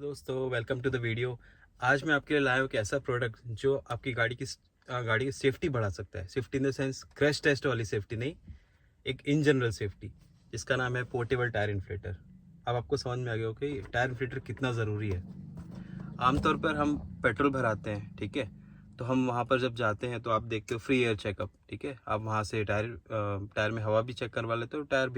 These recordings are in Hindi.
दोस्तों, वेलकम टू द वीडियो। आज मैं आपके लिए लाया हूँ एक ऐसा प्रोडक्ट जो आपकी गाड़ी की सेफ्टी बढ़ा सकता है। Safety in the sense crash test वाली सेफ्टी नहीं, एक इन जनरल सेफ्टी, जिसका नाम है पोर्टेबल टायर इन्फ्लेटर। अब आपको समझ में आ गया हो कि टायर इन्फ्लेटर कितना ज़रूरी है। आमतौर पर हम पेट्रोल भराते हैं, ठीक है, तो हम वहाँ पर जब जाते हैं तो आप देखते हो फ्री एयर चेकअप, ठीक है। आप वहाँ से टायर में हवा भी चेक करवा लेते हो, टायर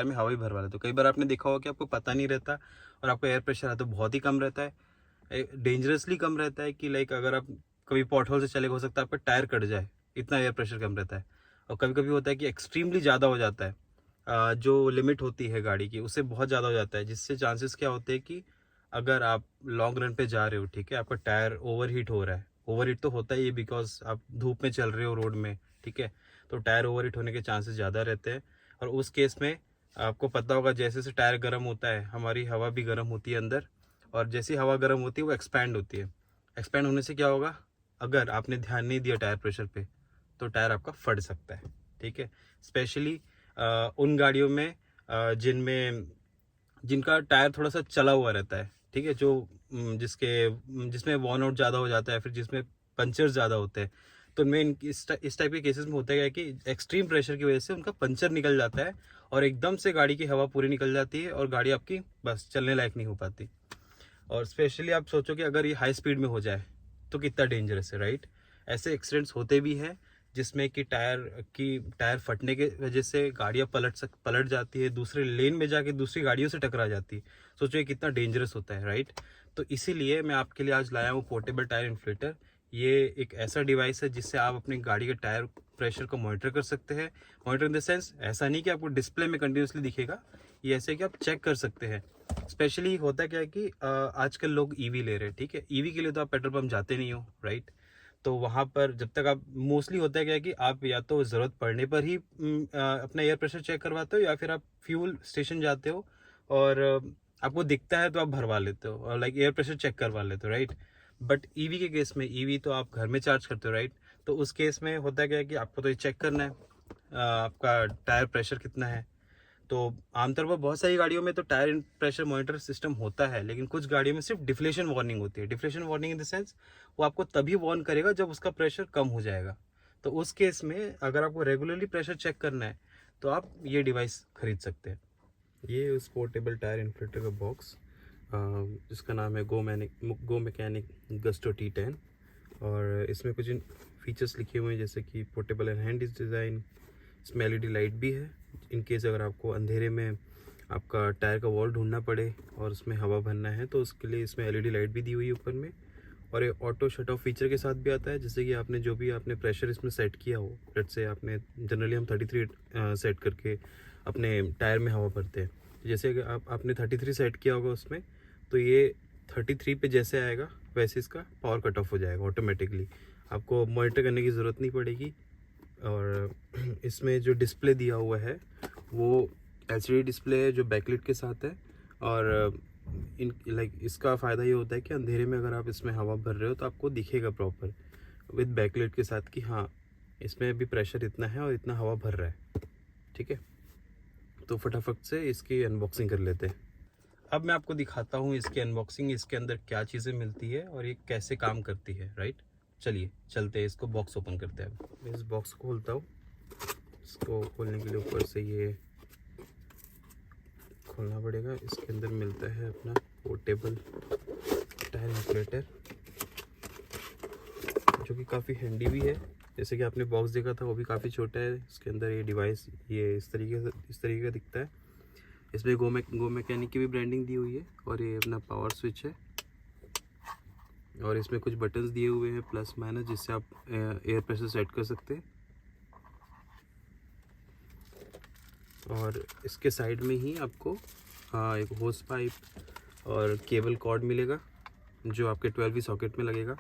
में हवा भी भरवा लेते हो। कई बार आपने देखा होगा कि आपको पता नहीं रहता और आपका एयर प्रेशर है तो बहुत ही कम रहता है, डेंजरसली कम रहता है कि लाइक अगर आप कभी पॉट होल से चले, हो सकता है आपका टायर कट जाए, इतना एयर प्रेशर कम रहता है। और कभी कभी होता है कि एक्सट्रीमली ज़्यादा हो जाता है, जो लिमिट होती है गाड़ी की उससे बहुत ज़्यादा हो जाता है, जिससे चांसेस क्या होते हैं कि अगर आप लॉन्ग रन पे जा रहे हो, ठीक है, आपका टायर ओवर हीट हो रहा है। ओवर हीट तो होता ही है बिकॉज आप धूप में चल रहे हो रोड में, ठीक है, तो टायर ओवर हीट होने के चांसेस ज़्यादा रहते हैं। और उस केस में आपको पता होगा जैसे जैसे टायर गर्म होता है हमारी हवा भी गर्म होती है अंदर, और जैसी हवा गर्म होती है वो एक्सपैंड होती है। एक्सपैंड होने से क्या होगा, अगर आपने ध्यान नहीं दिया टायर प्रेशर पे तो टायर आपका फट सकता है, ठीक है। स्पेशली उन गाड़ियों में जिनमें जिनका टायर थोड़ा सा चला हुआ रहता है, ठीक है, जो जिसमें वॉर्न आउट ज़्यादा हो जाता है, फिर जिसमें पंचर ज़्यादा होते हैं, तो उनमें इस टाइप के केसेस में होता है कि एक्सट्रीम प्रेशर की वजह से उनका पंचर निकल जाता है और एकदम से गाड़ी की हवा पूरी निकल जाती है और गाड़ी आपकी बस चलने लायक नहीं हो पाती। और स्पेशली आप सोचो कि अगर ये हाई स्पीड में हो जाए तो कितना डेंजरस है, राइट। ऐसे एक्सीडेंट्स होते भी हैं जिसमें कि टायर फटने के वजह से गाड़ियाँ पलट जाती है, दूसरे लेन में जाके दूसरी गाड़ियों से टकरा जाती है। सोचो ये कितना डेंजरस होता है, राइट। तो इसीलिए मैं आपके लिए आज लाया हूँ पोर्टेबल टायर इन्फ्लेटर। ये एक ऐसा डिवाइस है जिससे आप अपनी गाड़ी के टायर प्रेशर को मॉनिटर कर सकते हैं। मॉनिटर इन द सेंस ऐसा नहीं कि आपको डिस्प्ले में कंटिन्यूसली दिखेगा, ये ऐसे कि आप चेक कर सकते हैं। स्पेशली होता क्या है कि आजकल लोग ईवी ले रहे हैं, ठीक है। ईवी के लिए तो आप पेट्रोल पंप जाते नहीं हो, राइट। तो वहाँ पर जब तक आप मोस्टली होता है क्या है कि आप या तो ज़रूरत पड़ने पर ही अपना एयर प्रेशर चेक करवाते हो, या फिर आप फ्यूल स्टेशन जाते हो और आपको दिखता है तो आप भरवा लेते हो और लाइक एयर प्रेशर चेक करवा लेते हो, राइट। बट ईवी के केस में, ईवी तो आप घर में चार्ज करते हो, राइट। तो उस केस में होता क्या है कि आपको तो ये चेक करना है आपका टायर प्रेशर कितना है। तो आमतौर पर बहुत सारी गाड़ियों में तो टायर प्रेशर मॉनिटर सिस्टम होता है, लेकिन कुछ गाड़ियों में सिर्फ डिफ्लेशन वार्निंग होती है। Deflation warning in the sense वो आपको तभी वार्न करेगा जब उसका प्रेशर कम हो जाएगा। तो उस केस में अगर आपको रेगुलरली प्रेशर चेक करना है तो आप ये डिवाइस खरीद सकते हैं। ये उस पोर्टेबल टायर इन्फ्लेटर का बॉक्स, जिसका नाम है गो मैकेनिक गस्टो T10। और इसमें कुछ फीचर्स लिखे हुए हैं जैसे कि पोर्टेबल एंड हैंड डिज़ाइन। इसमें LED लाइट भी है, इन केस अगर आपको अंधेरे में आपका टायर का वॉल ढूंढना पड़े और उसमें हवा भरना है तो उसके लिए इसमें LED लाइट भी दी हुई है ऊपर में। और ये ऑटो शट ऑफ फीचर के साथ भी आता है, जैसे कि आपने जो भी आपने प्रेशर इसमें सेट किया हो, लेट्स से आपने जनरली हम 33 सेट करके अपने टायर में हवा भरते हैं। जैसे कि आपने 33 सेट किया होगा उसमें, तो ये 33 पे जैसे आएगा वैसे इसका पावर कट ऑफ हो जाएगा ऑटोमेटिकली, आपको मॉनिटर करने की ज़रूरत नहीं पड़ेगी। और इसमें जो डिस्प्ले दिया हुआ है वो LCD डिस्प्ले है जो बैकलाइट के साथ है। और इसका फ़ायदा ये होता है कि अंधेरे में अगर आप इसमें हवा भर रहे हो तो आपको दिखेगा प्रॉपर विद बैकलाइट के साथ कि हाँ इसमें अभी प्रेशर इतना है और इतना हवा भर रहा है, ठीक है। तो फटाफट से इसकी अनबॉक्सिंग कर लेते हैं। अब मैं आपको दिखाता हूँ इसकी अनबॉक्सिंग, इसके अंदर क्या चीज़ें मिलती है और ये कैसे काम करती है, राइट। चलिए चलते हैं, इसको बॉक्स ओपन करते हैं। मैं इस बॉक्स को खोलता हूँ। इसको खोलने के लिए ऊपर से ये खोलना पड़ेगा। इसके अंदर मिलता है अपना पोर्टेबल टायर इन्फ्लेटर, जो कि काफ़ी हैंडी भी है। जैसे कि आपने बॉक्स देखा था वो भी काफ़ी छोटा है, इसके अंदर ये डिवाइस ये इस तरीके का दिखता है। इसमें गो मैकेनिक की भी ब्रांडिंग दी हुई है और ये अपना पावर स्विच है। और इसमें कुछ बटन्स दिए हुए हैं प्लस माइनस, जिससे आप एयर प्रेशर सेट कर सकते हैं। और इसके साइड में ही आपको एक होस पाइप और केबल कॉर्ड मिलेगा जो आपके 12V सॉकेट में लगेगा।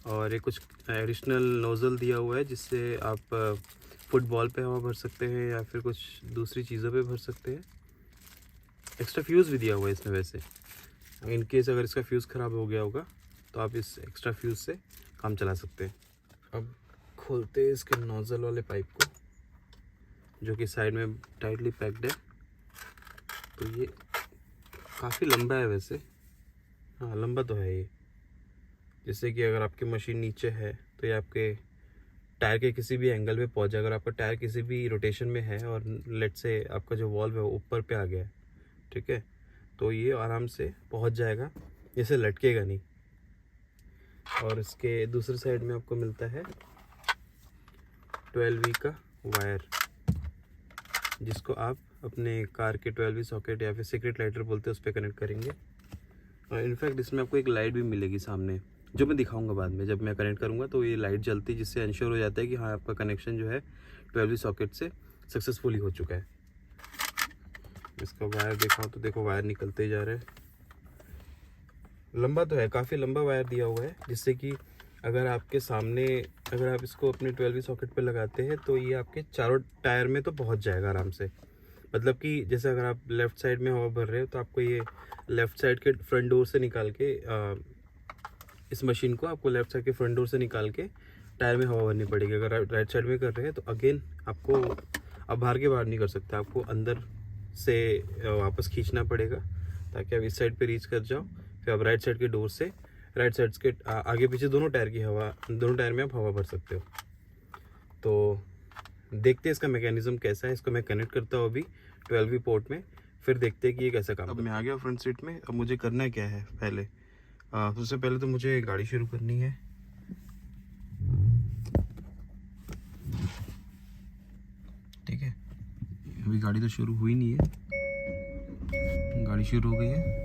और ये कुछ एडिशनल नोज़ल दिया हुआ है जिससे आप फुटबॉल पे हवा भर सकते हैं या फिर कुछ दूसरी चीज़ों पे भर सकते हैं। एक्स्ट्रा फ्यूज़ भी दिया हुआ है इसमें वैसे, इन केस अगर इसका फ्यूज़ ख़राब हो गया होगा तो आप इस एक्स्ट्रा फ्यूज़ से काम चला सकते हैं। अब खोलते हैं इसके नोज़ल वाले पाइप को, जो कि साइड में टाइटली पैक्ड है। तो ये काफ़ी लंबा है वैसे, हाँ लंबा तो है ये, जिससे कि अगर आपकी मशीन नीचे है तो ये आपके टायर के किसी भी एंगल पे पहुंच जाए। अगर आपका टायर किसी भी रोटेशन में है और लेट से आपका जो वॉल्व है वो ऊपर पे आ गया है, ठीक है, तो ये आराम से पहुंच जाएगा, जैसे लटकेगा नहीं। और इसके दूसरे साइड में आपको मिलता है 12V का वायर, जिसको आप अपने कार के 12V सॉकेट या फिर सीक्रेट लाइटर बोलते हैं उस पर कनेक्ट करेंगे। और इनफैक्ट इसमें आपको एक लाइट भी मिलेगी सामने, जो मैं दिखाऊंगा बाद में। जब मैं कनेक्ट करूंगा तो ये लाइट जलती है, जिससे इंश्योर हो जाता है कि हाँ आपका कनेक्शन जो है 12V सॉकेट से सक्सेसफुली हो चुका है। इसका वायर दिखाओ तो देखो वायर निकलते ही जा रहे हैं। लंबा तो है, काफ़ी लंबा वायर दिया हुआ है, जिससे कि अगर आपके सामने, अगर आप इसको अपने 12V सॉकेट पे लगाते हैं तो ये आपके चारों टायर में तो पहुंच जाएगा आराम से। मतलब कि जैसे अगर आप लेफ़्ट साइड में हवा भर रहे हो तो आपको ये लेफ़्ट साइड के फ्रंट डोर से निकाल के इस मशीन को आपको लेफ़्ट साइड के फ्रंट डोर से निकाल के टायर में हवा भरनी पड़ेगी। अगर आप राइट साइड में कर रहे हैं तो अगेन आपको अब बाहर के बाहर नहीं कर सकते, आपको अंदर से वापस खींचना पड़ेगा ताकि आप इस साइड पे रीच कर जाओ। फिर आप राइट साइड के डोर से राइट साइड के आगे पीछे दोनों टायर में आप हवा भर सकते हो। तो देखते हैं इसका मैकेनिज्म कैसा है। इसको मैं कनेक्ट करता हूँ अभी 12V पोर्ट में, फिर देखते हैं कि ये कैसा काम। अब मैं आ गया फ्रंट सीट में। अब मुझे करना क्या है, पहले सबसे पहले तो मुझे गाड़ी शुरू करनी है। ठीक है, अभी गाड़ी तो शुरू हुई नहीं है, गाड़ी शुरू हो गई है।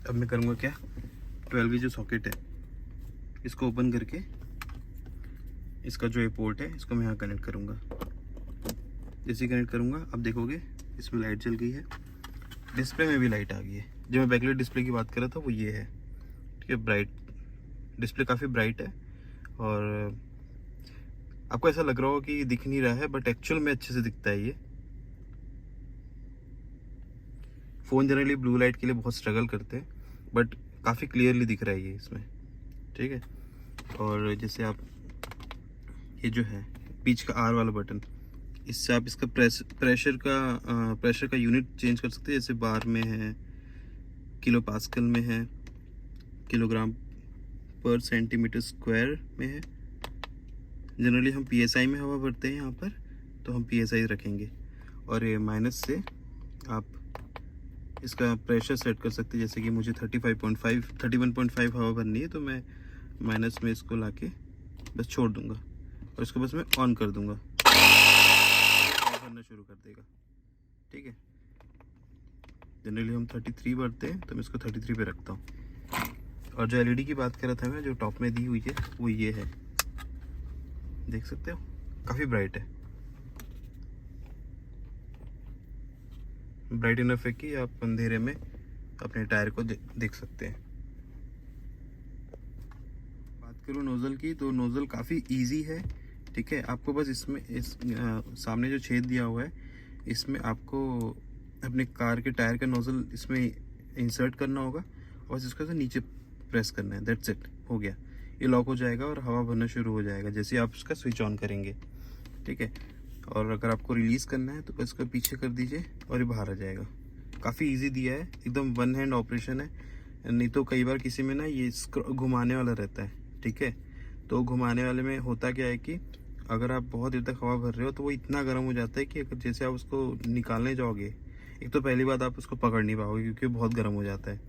अब मैं करूँगा क्या, 12V जो सॉकेट है इसको ओपन करके इसका जो ये पोर्ट है इसको मैं यहाँ कनेक्ट करूँगा। जैसे कनेक्ट करूँगा अब देखोगे इसमें लाइट जल गई है, डिस्प्ले में भी लाइट आ गई है। जो मैं बैकलाइट डिस्प्ले की बात कर रहा था वो ये है, ठीक है। ब्राइट डिस्प्ले, काफ़ी ब्राइट है और आपको ऐसा लग रहा होगा कि दिख नहीं रहा है, बट एक्चुअल में अच्छे से दिखता है ये। फ़ोन जनरली ब्लू लाइट के लिए बहुत स्ट्रगल करते हैं, बट काफ़ी क्लियरली दिख रहा है ये इसमें, ठीक है। और जैसे आप ये जो है बीच का आर वाला बटन, इससे आप इसका प्रेशर का यूनिट चेंज कर सकते हैं। जैसे बार में है, किलो पास्कल में है, किलोग्राम पर सेंटीमीटर स्क्वायर में है। जनरली हम PSI में हवा भरते हैं यहाँ पर, तो हम PSI रखेंगे। और ये माइनस से आप इसका प्रेशर सेट कर सकते हैं। जैसे कि मुझे 31.5 हवा भरनी है, तो मैं माइनस में इसको लाके बस छोड़ दूंगा और इसको बस मैं ऑन कर दूंगा, भरना शुरू कर देगा, ठीक है। जनरली हम 33 भरते हैं, तो मैं इसको 33 पे रखता हूँ। और जो LED की बात कर रहा था मैं, जो टॉप में दी हुई है वो ये है, देख सकते हो, काफ़ी ब्राइट है, ब्राइट इनफ है कि आप अंधेरे में अपने टायर को देख सकते हैं। बात करूँ नोज़ल की, तो नोज़ल काफ़ी इजी है, ठीक है। आपको बस इसमें सामने जो छेद दिया हुआ है इसमें आपको अपने कार के टायर का नोज़ल इसमें इंसर्ट करना होगा और इसको नीचे प्रेस करना है, दैट्स इट, हो गया। ये लॉक हो जाएगा और हवा भरना शुरू हो जाएगा जैसे आप उसका स्विच ऑन करेंगे, ठीक है। और अगर आपको रिलीज़ करना है तो बस इसको पीछे कर दीजिए और ये बाहर आ जाएगा। काफ़ी इजी दिया है, एकदम वन हैंड ऑपरेशन है। नहीं तो कई बार किसी में ना ये घुमाने वाला रहता है, ठीक है। तो घुमाने वाले में होता क्या है कि अगर आप बहुत देर तक हवा भर रहे हो तो वो इतना गर्म हो जाता है कि अगर जैसे आप उसको निकालने जाओगे, एक तो पहली बात आप उसको पकड़ नहीं पाओगे क्योंकि बहुत गर्म हो जाता है,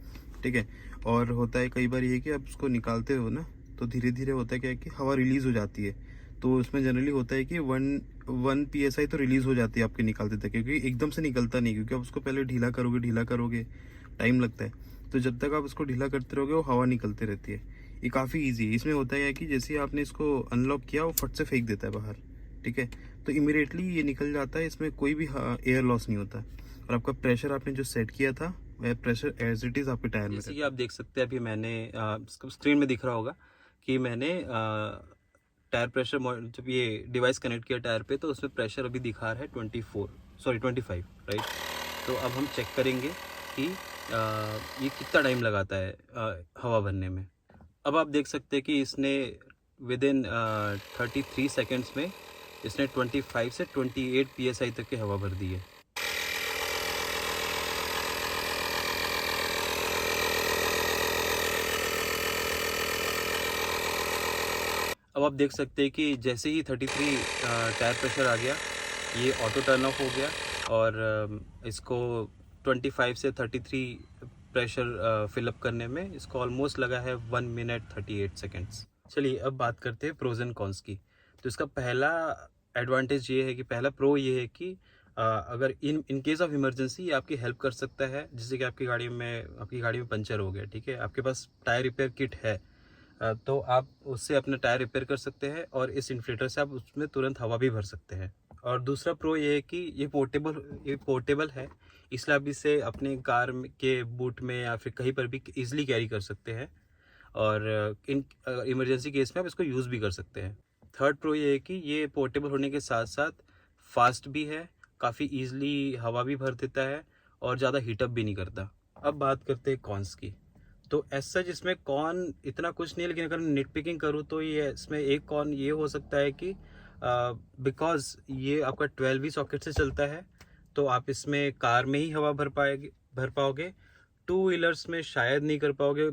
ठीक है। और होता है कई बार ये कि आप उसको निकालते हो ना, तो धीरे धीरे होता है क्या है कि हवा रिलीज़ हो जाती है। तो उसमें जनरली होता है कि 1 PSI तो रिलीज़ हो जाती है आपके निकालते तक, क्योंकि एकदम से निकलता नहीं, क्योंकि आप उसको पहले ढीला करोगे टाइम लगता है। तो जब तक आप उसको ढीला करते रहोगे वो हवा निकलती रहती है। ये काफ़ी ईजी है। इसमें होता है कि जैसे ही आपने इसको अनलॉक किया वो फट से फेंक देता है बाहर, ठीक है। तो इमीडिएटली ये निकल जाता है, इसमें कोई भी एयर लॉस नहीं होता। और आपका प्रेशर आपने जो सेट किया था वह प्रेशर एज इट इज़ आपके टायर में। जैसे कि आप देख सकते हैं अभी मैंने स्क्रीन में दिख रहा होगा कि मैंने टायर प्रेशर, जब ये डिवाइस कनेक्ट किया टायर पे तो उसमें प्रेशर अभी दिखा रहा है 25, राइट। तो अब हम चेक करेंगे कि ये कितना टाइम लगाता है हवा भरने में। अब आप देख सकते हैं कि इसने विद इन 33 सेकेंड्स में इसने 25 से 28 PSI तक की हवा भर दी है। अब आप देख सकते हैं कि जैसे ही 33 टायर प्रेशर आ गया, ये ऑटो टर्न ऑफ हो गया और इसको 25 से 33 प्रेशर फिलअप करने में इसको ऑलमोस्ट लगा है 1 मिनट 38 सेकेंड्स। चलिए अब बात करते हैं प्रोज एंड कॉन्स की। तो इसका पहला एडवांटेज ये है कि पहला प्रो ये है कि अगर इन केस ऑफ इमरजेंसी ये आपकी हेल्प कर सकता है। जैसे कि आपकी गाड़ी में पंचर हो गया, ठीक है, आपके पास टायर रिपेयर किट है, तो आप उससे अपना टायर रिपेयर कर सकते हैं और इस इन्फ्लेटर से आप उसमें तुरंत हवा भी भर सकते हैं। और दूसरा प्रो ये है कि ये पोर्टेबल है, इसलिए आप इसे अपने कार के बूट में या फिर कहीं पर भी इजीली कैरी कर सकते हैं और इन इमरजेंसी केस में आप इसको यूज़ भी कर सकते हैं। थर्ड प्रो ये है कि ये पोर्टेबल होने के साथ साथ फास्ट भी है, काफ़ी ईजिली हवा भी भर देता है और ज़्यादा हीटअप भी नहीं करता। अब बात करते हैं कॉन्स की। तो ऐसा जिसमें कॉन इतना कुछ नहीं है, लेकिन अगर निट पिकिंग करूँ तो ये इसमें एक कॉन ये हो सकता है कि बिकॉज ये आपका 12V सॉकेट से चलता है, तो आप इसमें कार में ही हवा भर पाओगे, टू व्हीलर्स में शायद नहीं कर पाओगे।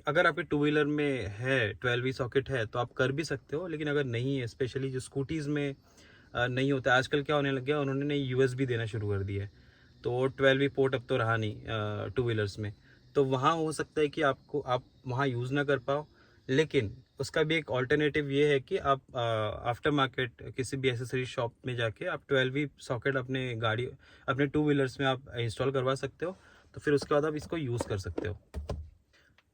अगर आपके टू व्हीलर में है 12V सॉकेट है तो आप कर भी सकते हो, लेकिन अगर नहीं है, स्पेशली जो स्कूटीज़ में नहीं होता। आजकल क्या होने लग गया, उन्होंने USB देना शुरू कर दिया है, तो 12V पोर्ट अब तो रहा नहीं टू व्हीलर्स में, तो वहाँ हो सकता है कि आप वहाँ यूज़ ना कर पाओ। लेकिन उसका भी एक ऑल्टरनेटिव ये है कि आप आफ्टर मार्केट किसी भी एसेसरी शॉप में जाके आप 12V सॉकेट अपने टू व्हीलर्स में आप इंस्टॉल करवा सकते हो, तो फिर उसके बाद आप इसको यूज़ कर सकते हो।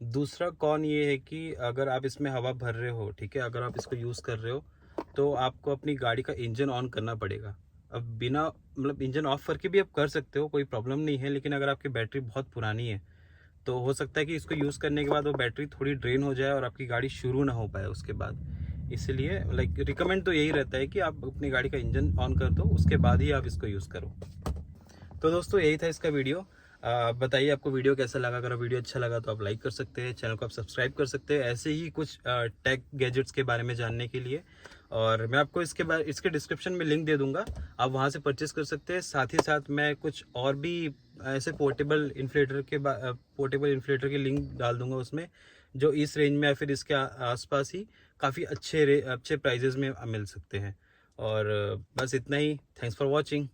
दूसरा कॉन ये है कि अगर आप इसमें हवा भर रहे हो, ठीक है, अगर आप इसको यूज़ कर रहे हो तो आपको अपनी गाड़ी का इंजन ऑन करना पड़ेगा। अब बिना इंजन ऑफ करके भी आप कर सकते हो, कोई प्रॉब्लम नहीं है, लेकिन अगर आपकी बैटरी बहुत पुरानी है तो हो सकता है कि इसको यूज़ करने के बाद वो बैटरी थोड़ी ड्रेन हो जाए और आपकी गाड़ी शुरू ना हो पाए उसके बाद। इसलिए रिकमेंड तो यही रहता है कि आप अपनी गाड़ी का इंजन ऑन कर दो, उसके बाद ही आप इसको यूज़ करो। तो दोस्तों यही था इसका वीडियो। बताइए आपको वीडियो कैसा लगा। अगर वीडियो अच्छा लगा तो आप लाइक कर सकते हैं, चैनल को आप सब्सक्राइब कर सकते हैं ऐसे ही कुछ टेक गैजेट्स के बारे में जानने के लिए। और मैं आपको इसके डिस्क्रिप्शन में लिंक दे दूंगा, आप वहां से परचेस कर सकते हैं। साथ ही साथ मैं कुछ और भी ऐसे पोर्टेबल इन्फ्लेटर के लिंक डाल दूंगा उसमें, जो इस रेंज में या फिर इसके आसपास ही काफ़ी अच्छे प्राइजेज़ में मिल सकते हैं। और बस इतना ही। Thanks for watching.